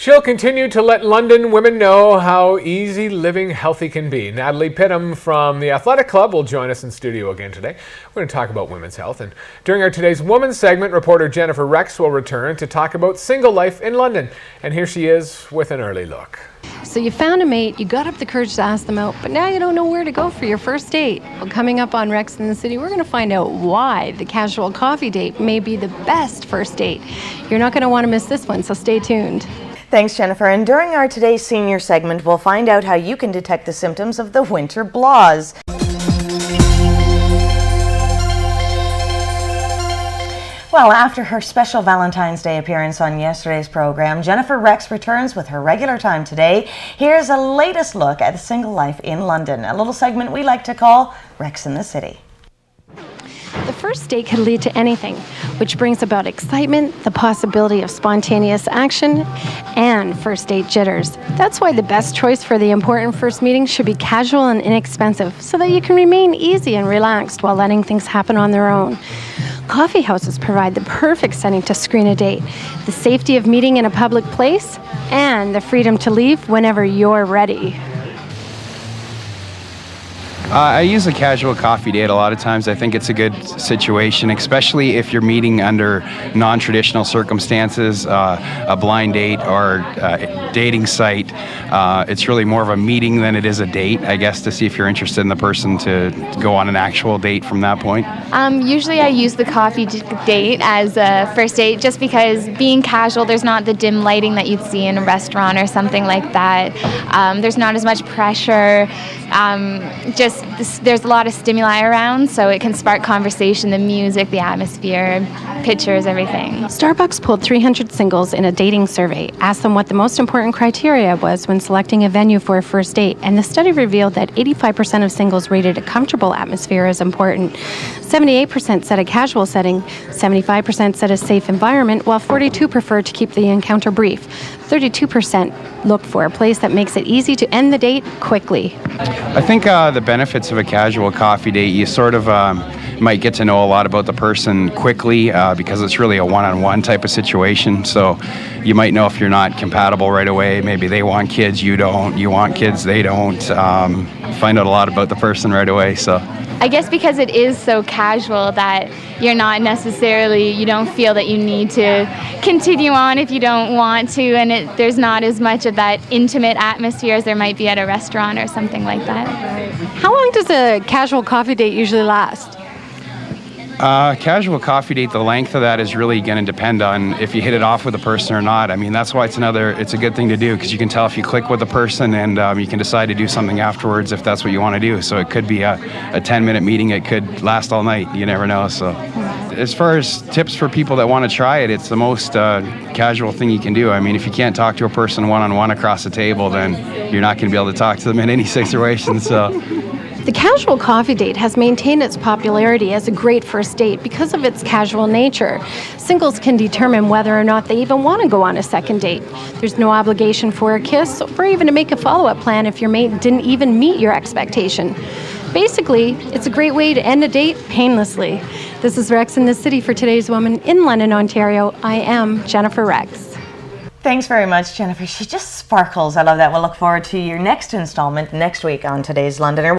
She'll continue to let London women know how easy living healthy can be. Natalie Pittham from the Athletic Club will join us in studio again today. We're going to talk about women's health. And during our Today's Woman segment, reporter Jennifer Rex will return to talk about single life in London. And here she is with an early look. So you found a mate, you got up the courage to ask them out, but now you don't know where to go for your first date. Well, coming up on Rex in the City, we're going to find out why the casual coffee date may be the best first date. You're not going to want to miss this one, so stay tuned. Thanks, Jennifer. And during our Today's Senior segment, we'll find out how you can detect the symptoms of the winter blahs. Well, after her special Valentine's Day appearance on yesterday's program, Jennifer Rex returns with her regular time today. Here's a latest look at the single life in London, a little segment we like to call Rex in the City. The first date could lead to anything, which brings about excitement, the possibility of spontaneous action, and first date jitters. That's why the best choice for the important first meeting should be casual and inexpensive, so that you can remain easy and relaxed while letting things happen on their own. Coffee houses provide the perfect setting to screen a date, the safety of meeting in a public place, and the freedom to leave whenever you're ready. I use a casual coffee date a lot of times. I think it's a good situation, especially if you're meeting under non-traditional circumstances, a blind date or a dating site. It's really more of a meeting than it is a date, I guess, to see if you're interested in the person to go on an actual date from that point. Usually I use the coffee date as a first date just because being casual, there's not the dim lighting that you'd see in a restaurant or something like that. There's not as much pressure. There's a lot of stimuli around, so it can spark conversation, the music, the atmosphere, pictures, everything. Starbucks pulled 300 singles in a dating survey, asked them what the most important criteria was when selecting a venue for a first date, and the study revealed that 85% of singles rated a comfortable atmosphere as important. 78% said a casual setting, 75% said a safe environment, while 42% preferred to keep the encounter brief. 32% looked for a place that makes it easy to end the date quickly. I think the benefits of a casual coffee date, you sort of might get to know a lot about the person quickly because it's really a one-on-one type of situation. So you might know if you're not compatible right away. Maybe they want kids, you don't. You want kids, they don't. Find out a lot about the person right away. So I guess because it is so casual that you're not necessarily, you don't feel that you need to continue on if you don't want to, and there's not as much of that intimate atmosphere as there might be at a restaurant or something like that. How long does a casual coffee date usually last? Casual coffee date, the length of that is really going to depend on if you hit it off with a person or not. I mean, that's why it's a good thing to do, because you can tell if you click with a person, and you can decide to do something afterwards if that's what you want to do. So it could be a 10-minute meeting. It could last all night. You never know. So as far as tips for people that want to try it, it's the most casual thing you can do. I mean, if you can't talk to a person one-on-one across the table, then you're not going to be able to talk to them in any situation. So the casual coffee date has maintained its popularity as a great first date because of its casual nature. Singles can determine whether or not they even want to go on a second date. There's no obligation for a kiss or even to make a follow-up plan if your mate didn't even meet your expectation. Basically, it's a great way to end a date painlessly. This is Rex in the City for Today's Woman in London, Ontario. I am Jennifer Rex. Thanks very much, Jennifer. She just sparkles. I love that. We'll look forward to your next installment next week on Today's Londoner.